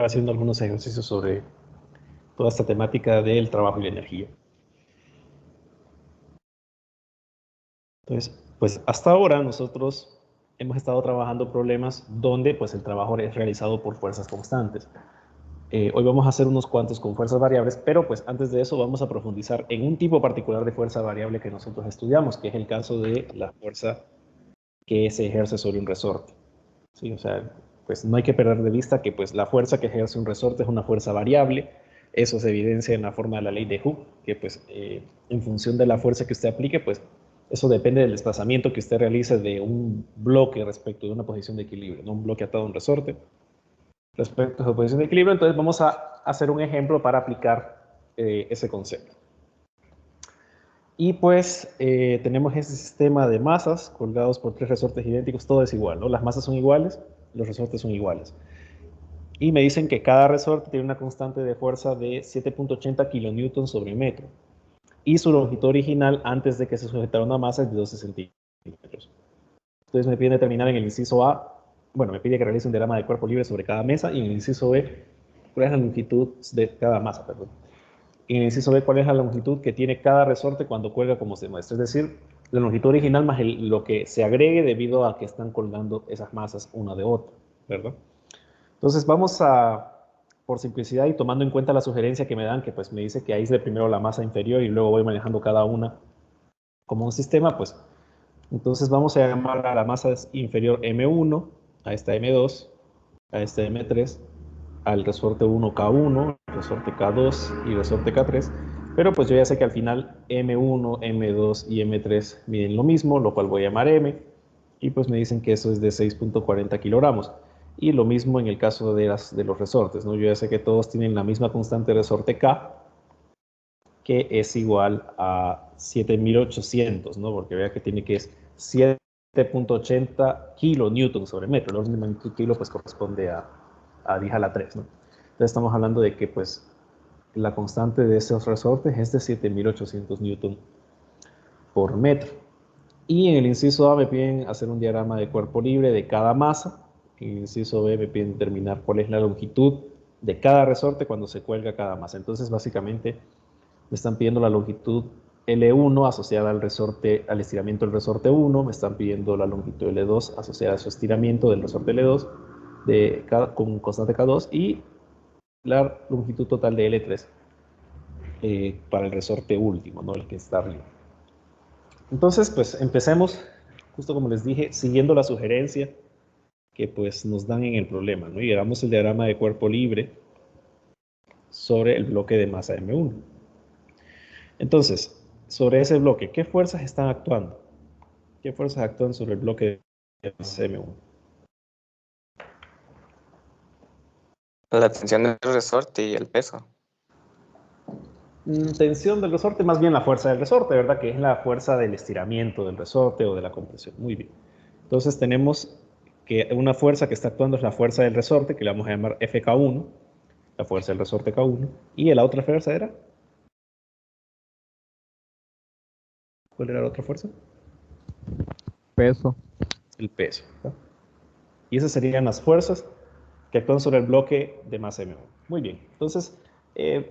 haciendo algunos ejercicios sobre toda esta temática del trabajo y la energía. Entonces, pues hasta ahora nosotros hemos estado trabajando problemas donde pues el trabajo es realizado por fuerzas constantes. Hoy vamos a hacer unos cuantos con fuerzas variables, pero pues antes de eso vamos a profundizar en un tipo particular de fuerza variable que nosotros estudiamos, que es el caso de la fuerza que se ejerce sobre un resorte. ¿Sí? O sea, pues no hay que perder de vista que pues la fuerza que ejerce un resorte es una fuerza variable. Eso se evidencia en la forma de la ley de Hooke, que pues en función de la fuerza que usted aplique, pues eso depende del desplazamiento que usted realice de un bloque respecto de una posición de equilibrio, ¿no? Un bloque atado a un resorte respecto a su posición de equilibrio. Entonces vamos a hacer un ejemplo para aplicar ese concepto. Y pues tenemos ese sistema de masas colgados por tres resortes idénticos, todo es igual, ¿no? Las masas son iguales, los resortes son iguales. Y me dicen que cada resorte tiene una constante de fuerza de 7.80 kilonewtons sobre metro. Y su longitud original antes de que se sujetara una masa es de 12 centímetros. Entonces me piden determinar en el inciso A, bueno, me pide que realice un diagrama de cuerpo libre sobre cada mesa, y en el inciso B, cuál es la longitud de cada masa, perdón. Y en el inciso B, cuál es la longitud que tiene cada resorte cuando cuelga como se muestra. Es decir, la longitud original más lo que se agregue debido a que están colgando esas masas una de otra, ¿verdad? Entonces vamos a, por simplicidad y tomando en cuenta la sugerencia que me dan, que pues me dice que aísle primero la masa inferior y luego voy manejando cada una como un sistema, pues entonces vamos a llamar a la masa inferior M1, a esta M2, a esta M3, al resorte 1 K1, resorte K2 y resorte K3, pero pues yo ya sé que al final M1, M2 y M3 miden lo mismo, lo cual voy a llamar M, y pues me dicen que eso es de 6.40 kilogramos. Y lo mismo en el caso de los resortes, ¿no? Yo ya sé que todos tienen la misma constante de resorte K, que es igual a 7800, ¿no? Porque vea que tiene que es 7.80 kilonewtons sobre metro. La orden de magnitud kilo pues corresponde a 10 a la 3, ¿no? Entonces estamos hablando de que pues la constante de esos resortes es de 7800 newton por metro. Y en el inciso A me piden hacer un diagrama de cuerpo libre de cada masa. En el inciso B me piden determinar cuál es la longitud de cada resorte cuando se cuelga cada masa. Entonces, básicamente, me están pidiendo la longitud L1 asociada al resorte, al estiramiento del resorte 1. Me están pidiendo la longitud L2 asociada a su estiramiento del resorte L2 con constante K2 y la longitud total de L3 para el resorte último, ¿no? El que está arriba. Entonces, pues empecemos, justo como les dije, siguiendo la sugerencia que pues nos dan en el problema, ¿no? Y hagamos el diagrama de cuerpo libre sobre el bloque de masa M1. Entonces, sobre ese bloque, ¿qué fuerzas están actuando? ¿Qué fuerzas actúan sobre el bloque de masa M1? La tensión del resorte y el peso. Tensión del resorte, más bien la fuerza del resorte, ¿verdad? Que es la fuerza del estiramiento del resorte o de la compresión. Muy bien. Entonces tenemos que una fuerza que está actuando es la fuerza del resorte, que le vamos a llamar FK1, la fuerza del resorte K1. ¿Y la otra fuerza era? ¿Cuál era la otra fuerza? Peso. El peso, ¿verdad? Y esas serían las fuerzas que actúan sobre el bloque de masa M1. Muy bien. Entonces,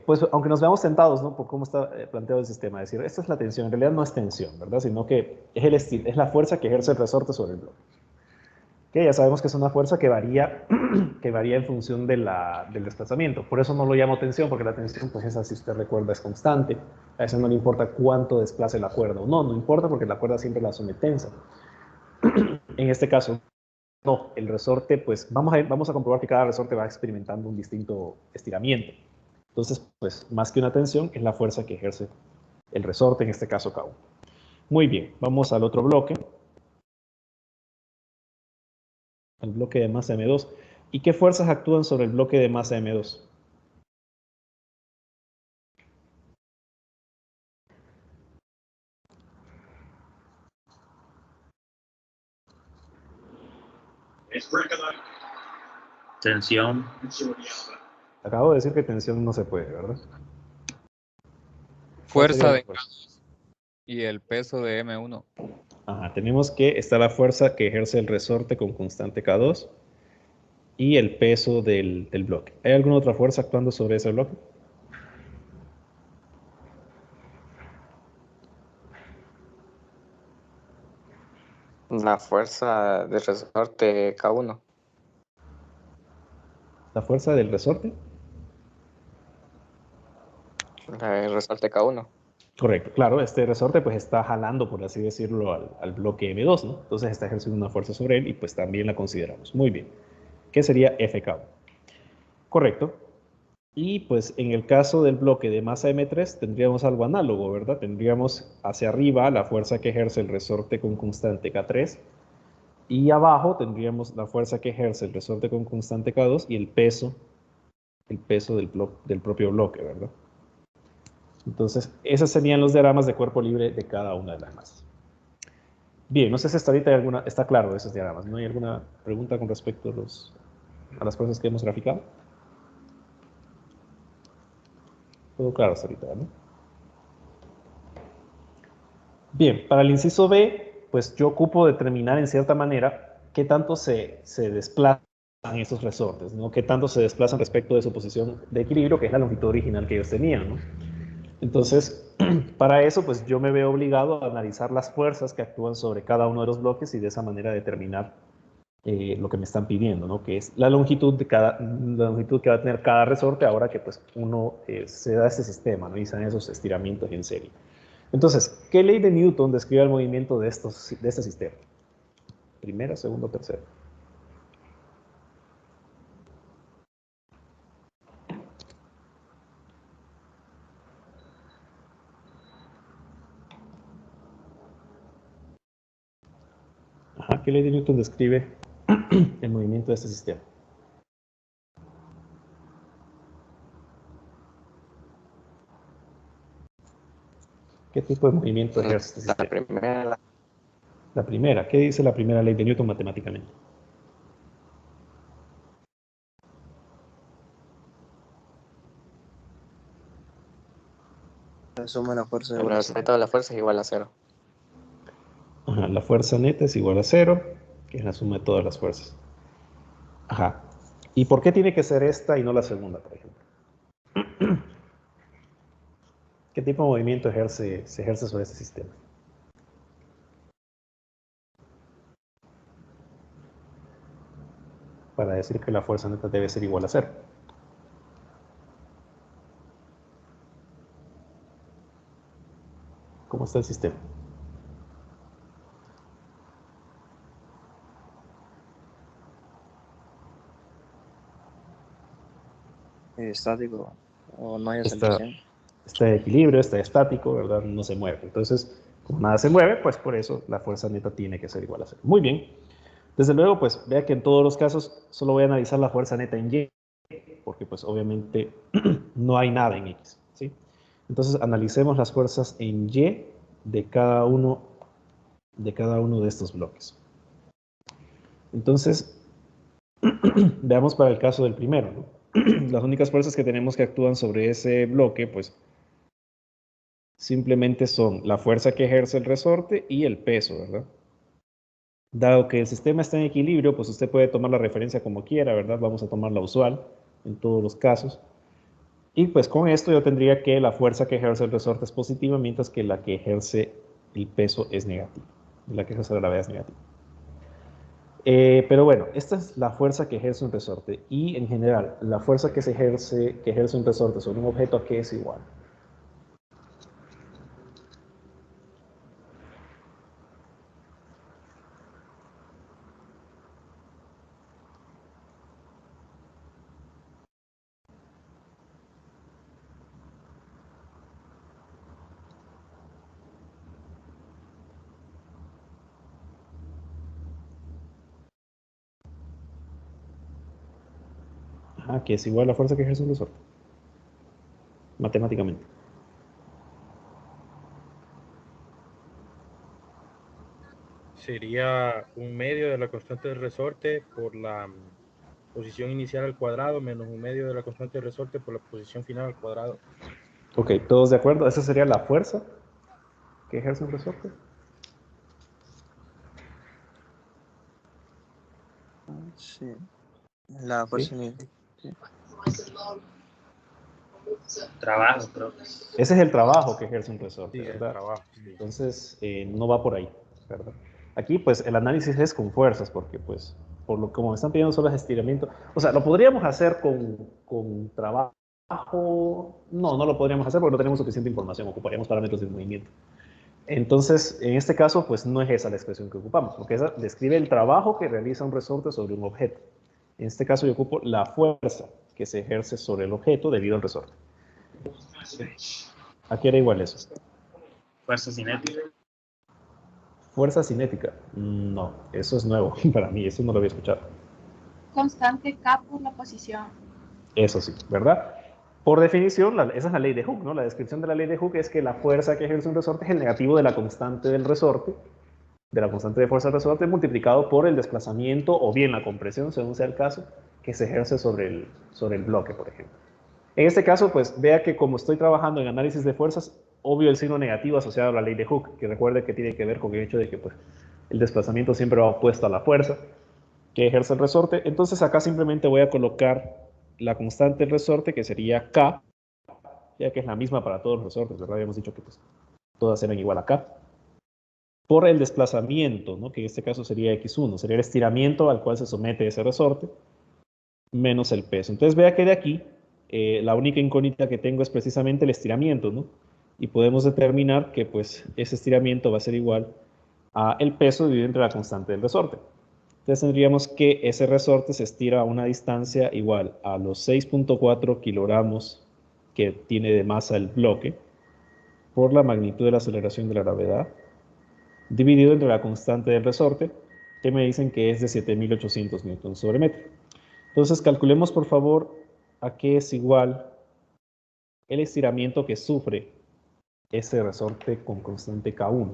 pues aunque nos veamos tentados, ¿no? Por cómo está planteado el sistema, es decir, esta es la tensión, en realidad no es tensión, ¿verdad? Sino que es la fuerza que ejerce el resorte sobre el bloque. Que ya sabemos que es una fuerza que varía, en función del desplazamiento. Por eso no lo llamo tensión, porque la tensión, pues esa, si usted recuerda, es constante. A eso no le importa cuánto desplace la cuerda o no, no importa porque la cuerda siempre la asume tensa. En este caso, no, el resorte, pues vamos a comprobar que cada resorte va experimentando un distinto estiramiento. Entonces, pues más que una tensión, es la fuerza que ejerce el resorte, en este caso K1. Muy bien, vamos al otro bloque. El bloque de masa M2. ¿Y qué fuerzas actúan sobre el bloque de masa M2? Tensión. Acabo de decir que tensión no se puede, ¿verdad? Fuerza de K2 y el peso de M1. Ajá, tenemos que está la fuerza que ejerce el resorte con constante K2 y el peso del bloque. ¿Hay alguna otra fuerza actuando sobre ese bloque? La fuerza de resorte K1. ¿La fuerza del resorte? La de resorte K1. Correcto, claro, este resorte pues está jalando, por así decirlo, al bloque M2, ¿no? Entonces está ejerciendo una fuerza sobre él y pues también la consideramos. Muy bien. ¿Qué sería FK? Correcto. Y pues en el caso del bloque de masa M3 tendríamos algo análogo, ¿verdad? Tendríamos hacia arriba la fuerza que ejerce el resorte con constante K3 y abajo tendríamos la fuerza que ejerce el resorte con constante K2 y el peso del propio bloque, ¿verdad? Entonces, esos serían los diagramas de cuerpo libre de cada una de las masas. Bien, no sé si hasta ahorita está claro de esos diagramas. ¿No hay alguna pregunta con respecto a las cosas que hemos graficado? Todo claro hasta ahorita, ¿no? Bien, para el inciso B, pues yo ocupo determinar en cierta manera qué tanto se desplazan estos resortes, ¿no? Qué tanto se desplazan respecto de su posición de equilibrio, que es la longitud original que ellos tenían, ¿no? Entonces, para eso, pues yo me veo obligado a analizar las fuerzas que actúan sobre cada uno de los bloques y de esa manera determinar lo que me están pidiendo, ¿no? Que es la longitud que va a tener cada resorte ahora que pues uno se da ese sistema, ¿no? Y se dan esos estiramientos en serie. Entonces, ¿qué ley de Newton describe el movimiento de este sistema? Primera, segunda, tercera. Ajá, ¿qué ley de Newton describe el movimiento de este sistema? ¿Qué tipo de movimiento ejerce este La sistema? primera, La primera, ¿qué dice la primera ley de Newton matemáticamente? La suma de la fuerza el igual a resultado cero. de la fuerza es igual a 0. Ajá, la fuerza neta es igual a 0, que es la suma de todas las fuerzas. Ajá. ¿Y por qué tiene que ser esta y no la segunda, por ejemplo? ¿Qué tipo de movimiento se ejerce sobre este sistema? Para decir que la fuerza neta debe ser igual a 0. ¿Cómo está el sistema? Estático o no hay Está, aceleración. está en equilibrio, está estático, ¿verdad? No se mueve. Entonces, como nada se mueve, pues por eso la fuerza neta tiene que ser igual a 0. Muy bien. Desde luego, pues vea que en todos los casos solo voy a analizar la fuerza neta en Y, porque pues obviamente no hay nada en X, ¿sí? Entonces analicemos las fuerzas en Y de cada uno de estos bloques. Entonces, veamos para el caso del primero, ¿no? Las únicas fuerzas que tenemos que actúan sobre ese bloque, pues simplemente son la fuerza que ejerce el resorte y el peso, ¿verdad? Dado que el sistema está en equilibrio, pues usted puede tomar la referencia como quiera, ¿verdad? Vamos a tomar la usual en todos los casos. Y pues con esto yo tendría que la fuerza que ejerce el resorte es positiva, mientras que la que ejerce el peso es negativa. La que ejerce la gravedad es negativa. Pero bueno, esta es la fuerza que ejerce un resorte. Y en general, la fuerza que ejerce un resorte sobre un objeto, ¿a qué es igual? Ajá, que es igual a la fuerza que ejerce un resorte. Matemáticamente. Sería un medio de la constante del resorte por la posición inicial al cuadrado menos un medio de la constante del resorte por la posición final al cuadrado. Ok, ¿todos de acuerdo? Esa sería la fuerza que ejerce un resorte. Sí. La fuerza ¿sí? sí. Trabajo, creo. Ese es el trabajo que ejerce un resorte, Sí, el ¿verdad? trabajo. Sí. Entonces, no va por ahí, ¿verdad? Aquí, pues, el análisis es con fuerzas, porque, pues, por lo como me están pidiendo solo es estiramiento. O sea, ¿lo podríamos hacer con trabajo? No, no lo podríamos hacer porque no tenemos suficiente información, ocuparíamos parámetros de movimiento. Entonces, en este caso, pues, no es esa la expresión que ocupamos, porque esa describe el trabajo que realiza un resorte sobre un objeto. En este caso, yo ocupo la fuerza que se ejerce sobre el objeto debido al resorte. Aquí era igual eso. Fuerza cinética. Fuerza cinética. No, eso es nuevo para mí, eso no lo había escuchado. Constante K por la posición. Eso sí, ¿verdad? Por definición, esa es la ley de Hooke, ¿no? La descripción de la ley de Hooke es que la fuerza que ejerce un resorte es el negativo de la constante del resorte, de la constante de fuerza del resorte, multiplicado por el desplazamiento o bien la compresión, según sea el caso, que se ejerce sobre el bloque, por ejemplo. En este caso, pues vea que como estoy trabajando en análisis de fuerzas, obvio el signo negativo asociado a la ley de Hooke, que recuerde que tiene que ver con el hecho de que pues, el desplazamiento siempre va opuesto a la fuerza que ejerce el resorte. Entonces acá simplemente voy a colocar la constante del resorte, que sería K, ya que es la misma para todos los resortes, ¿verdad? Habíamos dicho que pues, todas eran igual a K, por el desplazamiento, ¿no? Que en este caso sería X1, sería el estiramiento al cual se somete ese resorte, menos el peso. Entonces vea que de aquí, la única incógnita que tengo es precisamente el estiramiento, ¿no? Y podemos determinar que pues ese estiramiento va a ser igual a el peso dividido entre la constante del resorte. Entonces tendríamos que ese resorte se estira a una distancia igual a los 6.4 kilogramos que tiene de masa el bloque por la magnitud de la aceleración de la gravedad dividido entre la constante del resorte, que me dicen que es de 7.800 newtons sobre metro. Entonces calculemos por favor a qué es igual el estiramiento que sufre ese resorte con constante K1.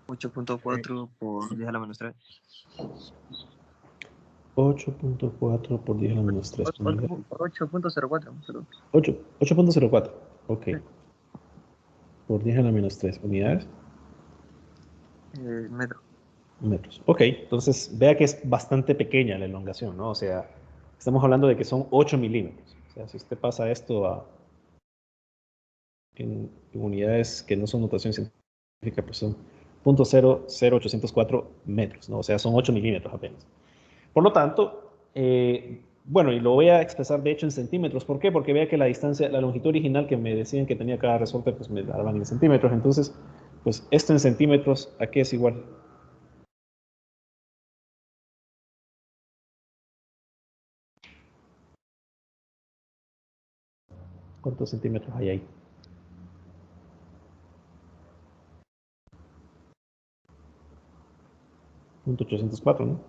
8.4 por 10 a la menos 3. 8.4 por 10 a la menos 3 unidades. 8.04, perdón. 8.04, ok. Sí. Por 10 a la menos 3 unidades. Metro. Metros. Ok, entonces vea que es bastante pequeña la elongación, ¿no? O sea, estamos hablando de que son 8 milímetros. O sea, si usted pasa esto en unidades que no son notación científica, pues son 0.00804 metros, ¿no? O sea, son 8 milímetros apenas. Por lo tanto, bueno, y lo voy a expresar de hecho en centímetros. ¿Por qué? Porque vea que la distancia, la longitud original que me decían que tenía cada resorte, pues me la daban en centímetros. Entonces, pues esto en centímetros, ¿a qué es igual? ¿Cuántos centímetros hay ahí? 0.804, ¿no?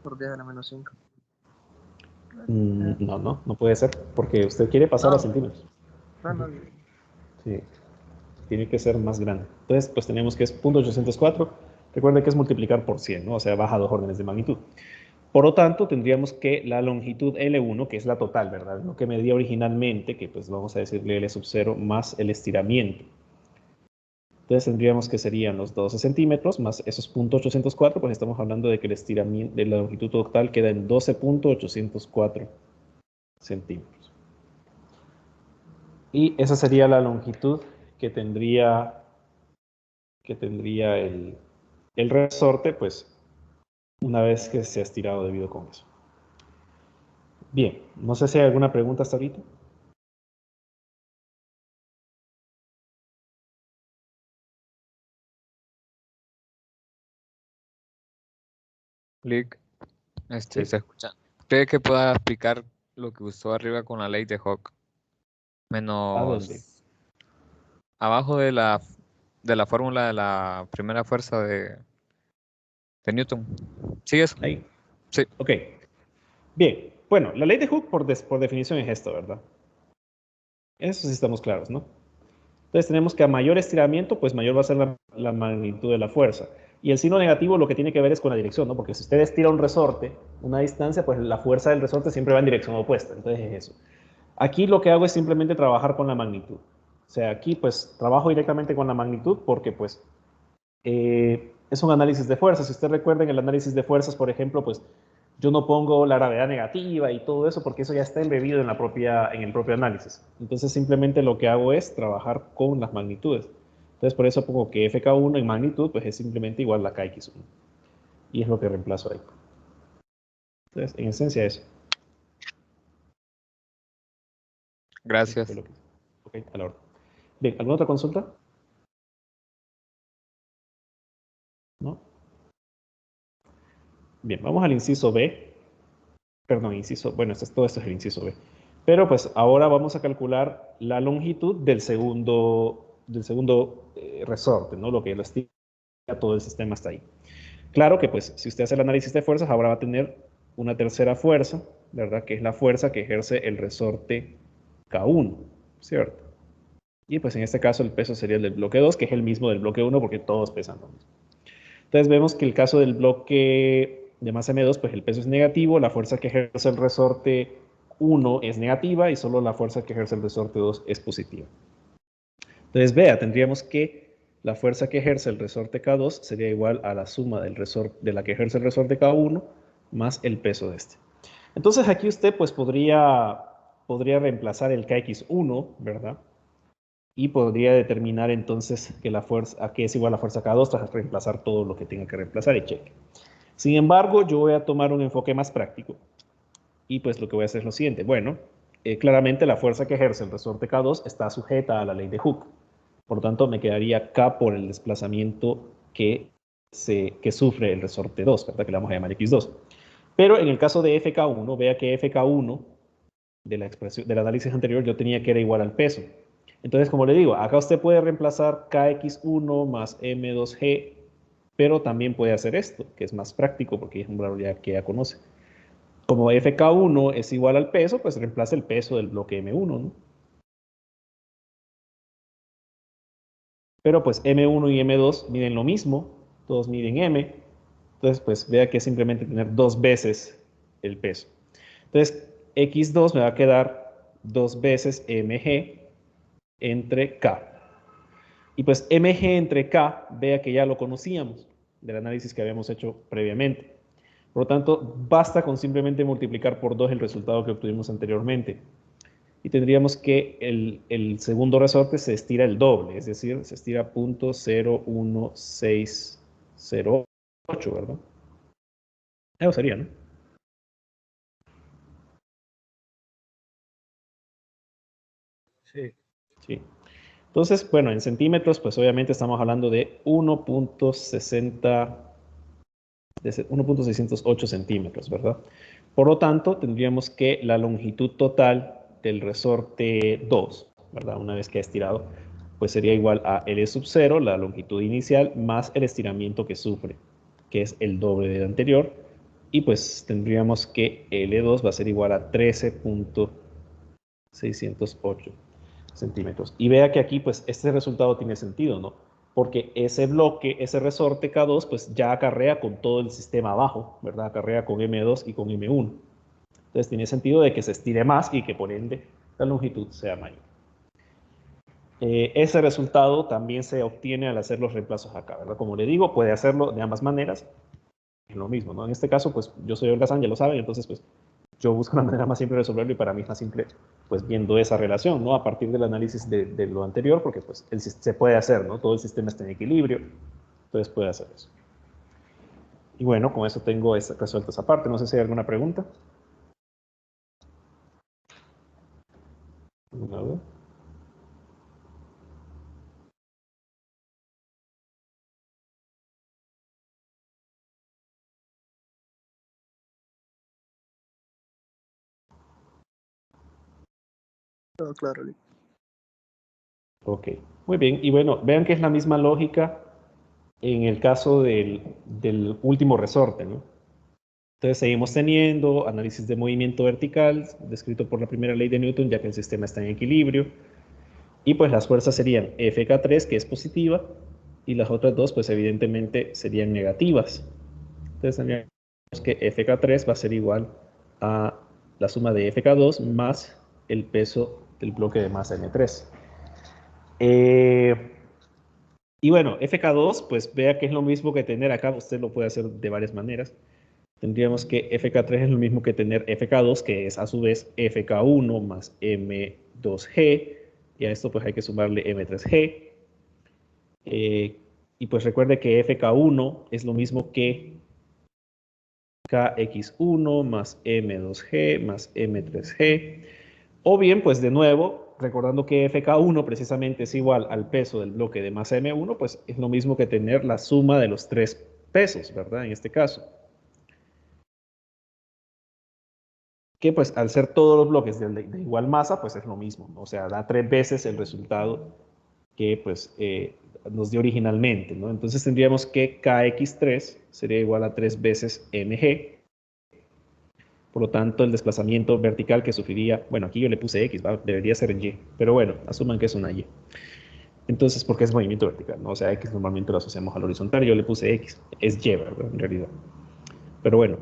Por 10 a la menos 5. No puede ser, porque usted quiere pasar a centímetros. No, Sí, tiene que ser más grande. Entonces, pues tenemos que es 0.804. Recuerde que es multiplicar por 100, ¿no? O sea, baja 2 órdenes de magnitud. Por lo tanto, tendríamos que la longitud L1, que es la total, ¿verdad? Lo que medía originalmente, que pues vamos a decirle L sub 0 más el estiramiento. Entonces tendríamos que serían los 12 centímetros más esos 0.804, pues estamos hablando de que el estiramiento de la longitud total queda en 12.804 centímetros. Y esa sería la longitud que tendría el resorte, pues una vez que se ha estirado debido con eso. Bien, no sé si hay alguna pregunta hasta ahorita. Lick, Sí. se escucha. ¿Cree que pueda explicar lo que usó arriba con la ley de Hooke. K2, sí. Menos abajo de la fórmula de la primera fuerza de Newton. ¿Sí eso? Ahí. Sí. Ok. Bien. Bueno, la ley de Hooke por definición es esto, ¿verdad? Eso sí estamos claros, ¿no? Entonces tenemos que a mayor estiramiento, pues mayor va a ser la magnitud de la fuerza. Y el signo negativo lo que tiene que ver es con la dirección, ¿no? Porque si usted estira un resorte, una distancia, pues la fuerza del resorte siempre va en dirección opuesta. Entonces es eso. Aquí lo que hago es simplemente trabajar con la magnitud. O sea, aquí pues trabajo directamente con la magnitud porque pues es un análisis de fuerzas. Si usted recuerda en el análisis de fuerzas, por ejemplo, pues yo no pongo la gravedad negativa y todo eso porque eso ya está embebido en el propio análisis. Entonces simplemente lo que hago es trabajar con las magnitudes. Entonces por eso pongo que FK1 en magnitud pues es simplemente igual a KX1. Y es lo que reemplazo ahí. Entonces, en esencia eso. Eso fue Gracias. lo que hice. Ok, a la orden. Bien, ¿alguna otra consulta? ¿No? Bien, vamos al inciso B. Perdón, inciso, bueno, todo esto es el inciso B. Pero pues ahora vamos a calcular la longitud del segundo resorte, ¿no? Lo que lo estira todo el sistema hasta ahí. Claro que pues si usted hace el análisis de fuerzas, ahora va a tener una tercera fuerza, ¿verdad? Que es la fuerza que ejerce el resorte K1, ¿cierto? Y pues en este caso el peso sería el del bloque 2, que es el mismo del bloque 1 porque todos pesan lo mismo. Entonces vemos que el caso del bloque de masa M2, pues el peso es negativo, la fuerza que ejerce el resorte 1 es negativa y solo la fuerza que ejerce el resorte 2 es positiva. Entonces vea, tendríamos que la fuerza que ejerce el resorte K2 sería igual a la suma de la que ejerce el resorte K1 más el peso de este. Entonces aquí usted pues podría reemplazar el KX1, ¿verdad? Y podría determinar entonces que a qué es igual la fuerza K2 tras reemplazar todo lo que tenga que reemplazar y cheque. Sin embargo, yo voy a tomar un enfoque más práctico y pues lo que voy a hacer es lo siguiente. Bueno, claramente la fuerza que ejerce el resorte K2 está sujeta a la ley de Hooke. Por lo tanto, me quedaría K por el desplazamiento que sufre el resorte 2, ¿verdad? Que le vamos a llamar X2. Pero en el caso de FK1, vea que FK1 del análisis anterior yo tenía que era igual al peso. Entonces, como le digo, acá usted puede reemplazar KX1 más M2G, pero también puede hacer esto, que es más práctico porque es un valor que ya conoce. Como FK1 es igual al peso, pues reemplaza el peso del bloque M1, ¿no? Pero pues M1 y M2 miden lo mismo, todos miden M, entonces pues vea que es simplemente tener dos veces el peso. Entonces X2 me va a quedar dos veces mg entre K. Y pues mg entre K, vea que ya lo conocíamos del análisis que habíamos hecho previamente. Por lo tanto, basta con simplemente multiplicar por 2 el resultado que obtuvimos anteriormente. Y tendríamos que el segundo resorte se estira el doble, es decir, se estira 0.01608, ¿verdad? Eso sería, ¿no? Sí. Sí. Entonces, bueno, en centímetros, pues obviamente estamos hablando de 1.608 centímetros, ¿verdad? Por lo tanto, tendríamos que la longitud total del resorte 2, ¿verdad? Una vez que ha estirado, pues sería igual a L sub 0, la longitud inicial, más el estiramiento que sufre, que es el doble del anterior, y pues tendríamos que L2 va a ser igual a 13.608 centímetros. Y vea que aquí, pues, este resultado tiene sentido, ¿no? Porque ese bloque, ese resorte K2, pues ya acarrea con todo el sistema abajo, ¿verdad? Acarrea con M2 y con M1. Entonces tiene sentido de que se estire más y que por ende la longitud sea mayor. Ese resultado también se obtiene al hacer los reemplazos acá, ¿verdad? Como le digo, puede hacerlo de ambas maneras, es lo mismo, ¿no? En este caso, pues yo soy holgazán, ya lo saben, entonces pues yo busco una manera más simple de resolverlo y para mí es más simple pues viendo esa relación, ¿no? A partir del análisis de lo anterior, porque pues se puede hacer, ¿no? Todo el sistema está en equilibrio, entonces puede hacer eso. Y bueno, con eso tengo resuelto esa parte. No sé si hay alguna pregunta. ¿Alguna duda? Todo claro. Ok, muy bien. Y bueno, vean que es la misma lógica en el caso del último resorte, ¿no? Entonces seguimos teniendo análisis de movimiento vertical, descrito por la primera ley de Newton, ya que el sistema está en equilibrio. Y pues las fuerzas serían FK3, que es positiva, y las otras dos, pues evidentemente serían negativas. Entonces tendríamos que FK3 va a ser igual a la suma de FK2 más el peso del bloque de masa M3. Y bueno, FK2, pues vea que es lo mismo que tener acá, usted lo puede hacer de varias maneras. Tendríamos que FK3 es lo mismo que tener FK2, que es a su vez FK1 más M2G, y a esto pues hay que sumarle M3G. Y pues recuerde que FK1 es lo mismo que KX1 más M2G más M3G. O bien, pues de nuevo, recordando que FK1 precisamente es igual al peso del bloque de masa M1, pues es lo mismo que tener la suma de los tres pesos, ¿verdad? En este caso. Que pues al ser todos los bloques de igual masa, pues es lo mismo, ¿no? O sea, da 3 veces el resultado que pues nos dio originalmente, ¿no? Entonces tendríamos que KX3 sería igual a 3 veces MG. Por lo tanto, el desplazamiento vertical que sufriría, bueno, aquí yo le puse X, ¿va? Debería ser Y, pero bueno, asuman que es una Y. Entonces, porque es movimiento vertical, ¿no? O sea, X normalmente lo asociamos al horizontal, yo le puse X, es Y, ¿verdad? En realidad. Pero bueno,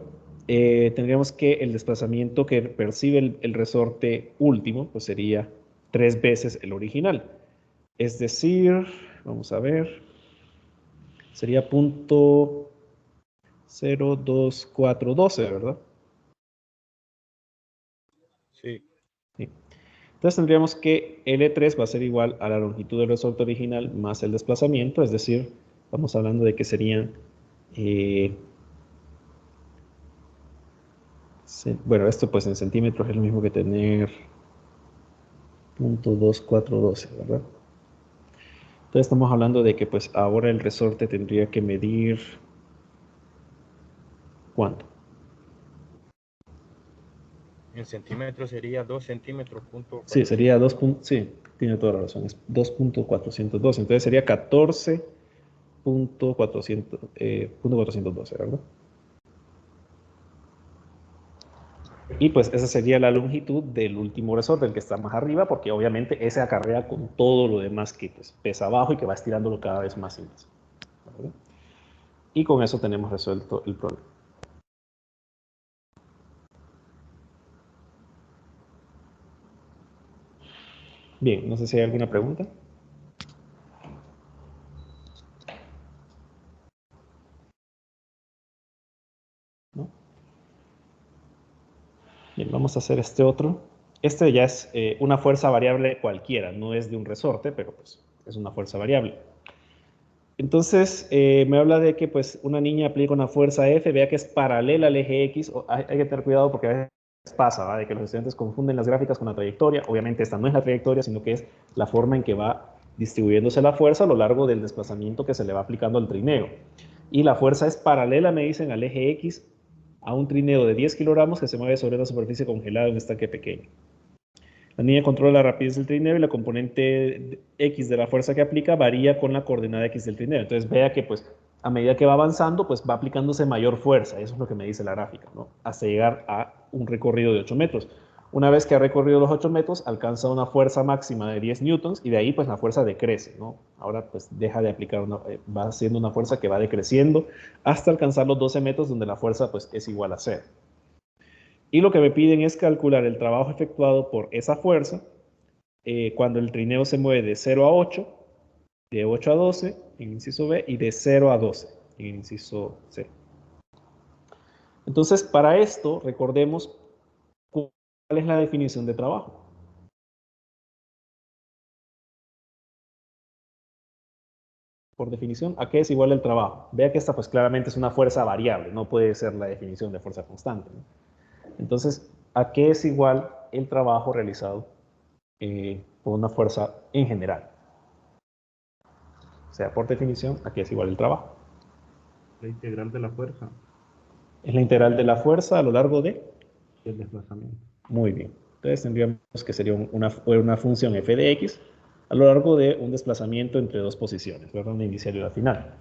tendríamos que el desplazamiento que percibe el resorte último, pues sería 3 veces el original. Es decir, vamos a ver, sería punto 02412, ¿verdad? Sí. Sí. Entonces tendríamos que L3 va a ser igual a la longitud del resorte original más el desplazamiento, es decir, estamos hablando de que serían, bueno, esto pues en centímetros es lo mismo que tener .2412, ¿verdad? Entonces estamos hablando de que pues ahora el resorte tendría que medir, ¿cuánto? En centímetros sería 2 centímetros punto. Sí, sería 2. Sí, tiene toda la razón, es 2.412, entonces sería 14.412, ¿verdad? Y pues esa sería la longitud del último resorte, el que está más arriba, porque obviamente ese acarrea con todo lo demás que pues, pesa abajo y que va estirándolo cada vez más y más, ¿verdad? Y con eso tenemos resuelto el problema. Bien, no sé si hay alguna pregunta. ¿No? Bien, vamos a hacer este otro. Este ya es una fuerza variable cualquiera, no es de un resorte, pero pues es una fuerza variable. Entonces, me habla de que pues una niña aplica una fuerza F, vea que es paralela al eje X. Hay que tener cuidado porque a veces pasa, ¿va? De que los estudiantes confunden las gráficas con la trayectoria. Obviamente esta no es la trayectoria, sino que es la forma en que va distribuyéndose la fuerza a lo largo del desplazamiento que se le va aplicando al trineo. Y la fuerza es paralela, me dicen, al eje X a un trineo de 10 kilogramos que se mueve sobre una superficie congelada en un estanque pequeño. La niña controla la rapidez del trineo y la componente X de la fuerza que aplica varía con la coordenada X del trineo. Entonces vea que pues a medida que va avanzando pues va aplicándose mayor fuerza. Eso es lo que me dice la gráfica, ¿no? Hasta llegar a un recorrido de 8 metros. Una vez que ha recorrido los 8 metros alcanza una fuerza máxima de 10 newtons y de ahí pues la fuerza decrece, ¿no? Ahora pues deja de aplicar, va haciendo una fuerza que va decreciendo hasta alcanzar los 12 metros donde la fuerza pues es igual a 0. Y lo que me piden es calcular el trabajo efectuado por esa fuerza cuando el trineo se mueve de 0 a 8, de 8 a 12 en el inciso B y de 0 a 12 en el inciso C. Entonces, para esto, recordemos cuál es la definición de trabajo. Por definición, ¿a qué es igual el trabajo? Vea que esta pues claramente es una fuerza variable, no puede ser la definición de fuerza constante, ¿no? Entonces, ¿a qué es igual el trabajo realizado por una fuerza en general? O sea, por definición, ¿a qué es igual el trabajo? La integral de la fuerza. Es la integral de la fuerza a lo largo de... El desplazamiento. Muy bien. Entonces tendríamos que sería una función f de x a lo largo de un desplazamiento entre dos posiciones, ¿verdad? Una inicial y una final.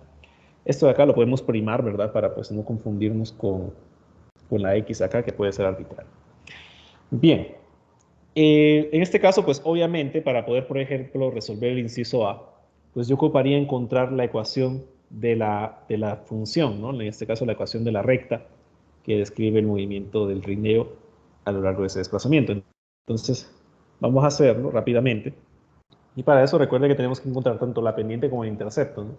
Esto de acá lo podemos primar, ¿verdad? Para pues no confundirnos con la x acá, que puede ser arbitraria. Bien. En este caso, pues obviamente, para poder, por ejemplo, resolver el inciso A, pues yo ocuparía encontrar la ecuación de la función, ¿no? En este caso, la ecuación de la recta que describe el movimiento del trineo a lo largo de ese desplazamiento. Entonces, vamos a hacerlo rápidamente. Y para eso, recuerde que tenemos que encontrar tanto la pendiente como el intercepto, ¿no?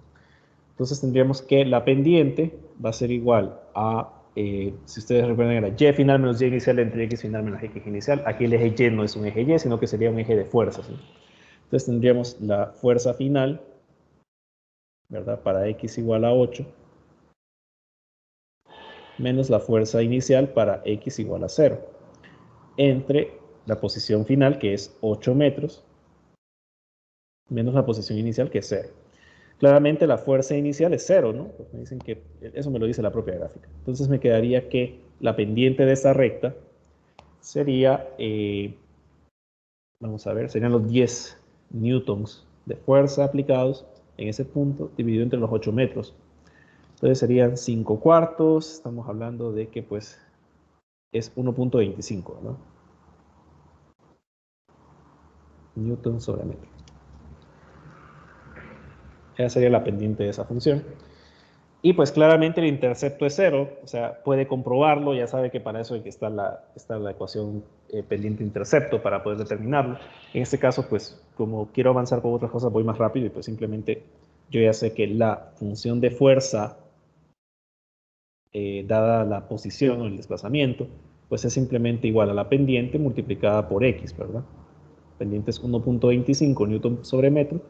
Entonces, tendríamos que la pendiente va a ser igual a, si ustedes recuerdan, era y final menos y inicial entre x final menos x inicial. Aquí el eje y no es un eje y, sino que sería un eje de fuerzas, ¿no? Entonces, tendríamos la fuerza final, ¿verdad? Para x igual a 8, menos la fuerza inicial para x igual a 0, entre la posición final, que es 8 metros, menos la posición inicial, que es 0. Claramente la fuerza inicial es 0, ¿no? Pues me dicen que eso me lo dice la propia gráfica. Entonces me quedaría que la pendiente de esta recta sería, vamos a ver, serían los 10 newtons de fuerza aplicados en ese punto, dividido entre los 8 metros. Entonces serían 5 cuartos, estamos hablando de que pues es 1.25, ¿no? Newton sobre metro. Esa sería la pendiente de esa función. Y pues claramente el intercepto es 0, o sea, puede comprobarlo, ya sabe que para eso está la ecuación pendiente-intercepto para poder determinarlo. En este caso, pues como quiero avanzar con otras cosas, voy más rápido y pues simplemente yo ya sé que la función de fuerza, dada la posición o el desplazamiento, pues es simplemente igual a la pendiente multiplicada por x, ¿verdad? Pendiente es 1.25 newton sobre metro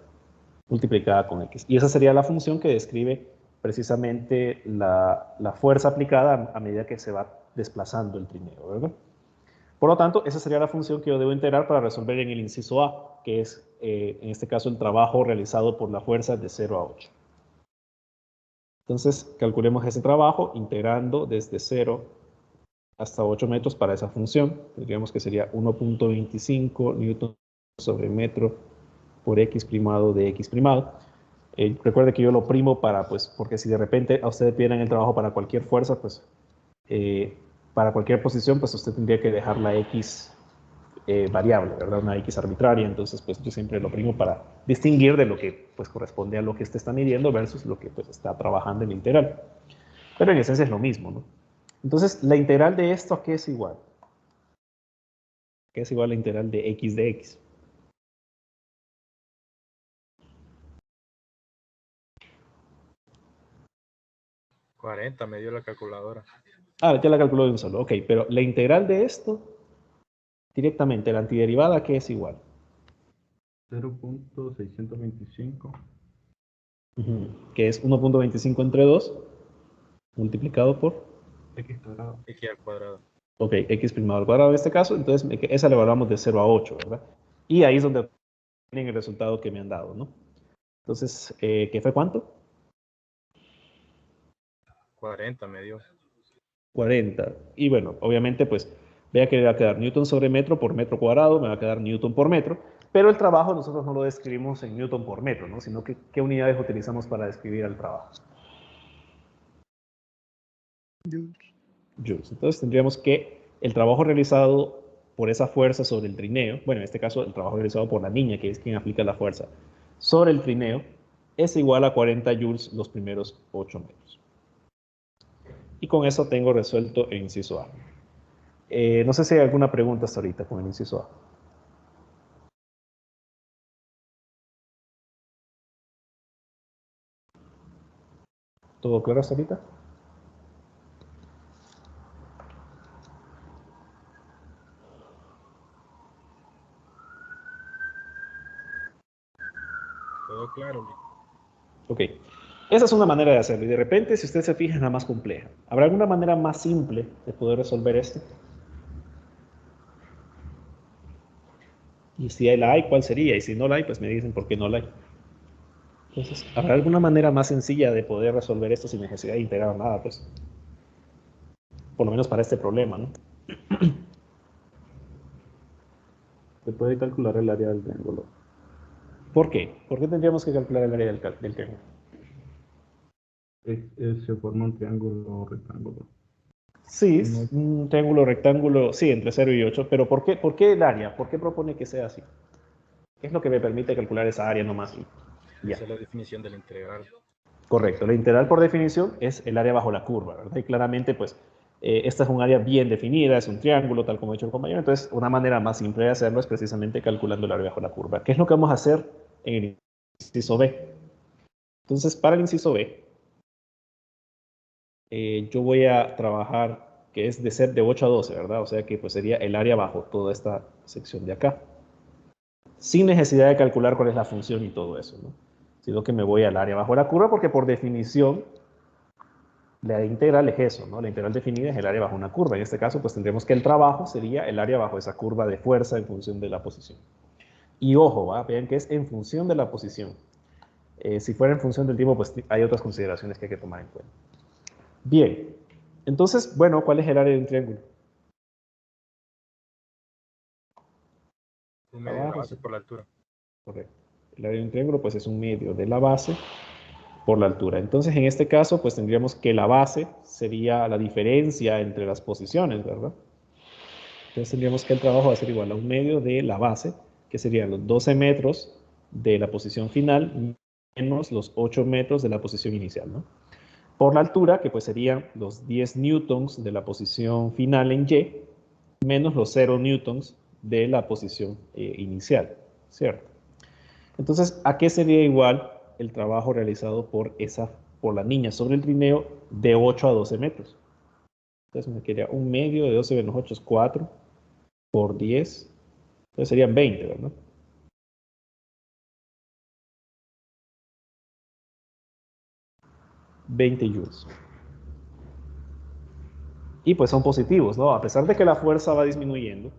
multiplicada con x. Y esa sería la función que describe precisamente la fuerza aplicada a medida que se va desplazando el trineo, ¿verdad? Por lo tanto, esa sería la función que yo debo integrar para resolver en el inciso A, que es, en este caso, el trabajo realizado por la fuerza de 0 a 8. Entonces, calculemos ese trabajo integrando desde 0 hasta 8 metros para esa función. Tendríamos que sería 1.25 newton sobre metro por x primado de x primado. Recuerde que yo lo primo para, pues, porque si de repente a ustedes piden el trabajo para cualquier fuerza, pues, para cualquier posición, pues usted tendría que dejar la x variable, ¿verdad? Una x arbitraria. Entonces, pues yo siempre lo primo para distinguir de lo que, pues, corresponde a lo que usted está midiendo versus lo que, pues, está trabajando en la integral. Pero en esencia es lo mismo, ¿no? Entonces, la integral de esto, ¿a qué es igual? ¿Qué es igual a la integral de x de x? $40 me dio la calculadora. Ah, ya la calculó de un solo. Ok, pero la integral de esto, directamente, la antiderivada, ¿qué es igual? 0.625. Que es 1.25 entre 2, multiplicado por, X cuadrado. X al cuadrado. ok, x primado al cuadrado en este caso, entonces esa la evaluamos de 0 a 8, ¿verdad? Y ahí es donde tienen el resultado que me han dado, ¿no? Entonces, ¿qué fue cuánto? 40 me dio. 40. Y bueno, obviamente, pues, vea que me va a quedar newton sobre metro por metro cuadrado, me va a quedar newton por metro, pero el trabajo nosotros no lo describimos en newton por metro, ¿no? Sino que, ¿qué unidades utilizamos para describir el trabajo? Joules. Entonces tendríamos que el trabajo realizado por esa fuerza sobre el trineo, bueno, en este caso el trabajo realizado por la niña, que es quien aplica la fuerza sobre el trineo, es igual a 40 joules los primeros 8 metros. Y con eso tengo resuelto el inciso A. No sé si hay alguna pregunta hasta ahorita con el inciso A. ¿Todo claro hasta ahorita? Todo claro. Ok. Esa es una manera de hacerlo. Y de repente, si usted se fija, es la más compleja. ¿Habrá alguna manera más simple de poder resolver esto? Y si la hay, ¿cuál sería? Y si no la hay, pues me dicen por qué no la hay. Entonces, ¿habrá alguna manera más sencilla de poder resolver esto sin necesidad de integrar nada? Pues, por lo menos para este problema, ¿no? Se puede calcular el área del triángulo. ¿Por qué? ¿Por qué tendríamos que calcular el área del triángulo? Se forma un triángulo rectángulo. Sí, No. es un triángulo rectángulo, sí, entre 0 y 8, pero por qué el área? ¿Por qué propone que sea así? ¿Qué es lo que me permite calcular esa área nomás? Ya. Esa es la definición del integral. Correcto, la integral por definición es el área bajo la curva, ¿verdad? Y claramente, pues, esta es un área bien definida, es un triángulo, tal como ha dicho el compañero. Entonces, una manera más simple de hacerlo es precisamente calculando el área bajo la curva. ¿Qué es lo que vamos a hacer en el inciso B? Entonces, para el inciso B, yo voy a trabajar, que es de ser de 8 a 12, ¿verdad? O sea que pues sería el área bajo toda esta sección de acá. Sin necesidad de calcular cuál es la función y todo eso, ¿no? Sino que me voy al área bajo la curva porque por definición la integral es eso, ¿no? La integral definida es el área bajo una curva. En este caso, pues tendremos que el trabajo sería el área bajo esa curva de fuerza en función de la posición. Y ojo, ¿va? Vean que es en función de la posición. Si fuera en función del tiempo, pues hay otras consideraciones que hay que tomar en cuenta. Bien, entonces, bueno, ¿cuál es el área de un triángulo? Un medio de la Abajo, base sí. por la altura. Correcto. El área de un triángulo, pues es un medio de la base por la altura. Entonces, en este caso, pues tendríamos que la base sería la diferencia entre las posiciones, ¿verdad? Entonces tendríamos que el trabajo va a ser igual a un medio de la base, que serían los 12 metros de la posición final menos los 8 metros de la posición inicial, ¿no? Por la altura, que pues serían los 10 newtons de la posición final en Y, menos los 0 newtons de la posición inicial, ¿cierto? Entonces, ¿a qué sería igual el trabajo realizado por la niña sobre el trineo de 8 a 12 metros? Entonces me quedaría un medio de 12 menos 8 es 4 por 10, entonces serían 20, ¿verdad? joules. Y pues son positivos, ¿no? A pesar de que la fuerza va disminuyendo,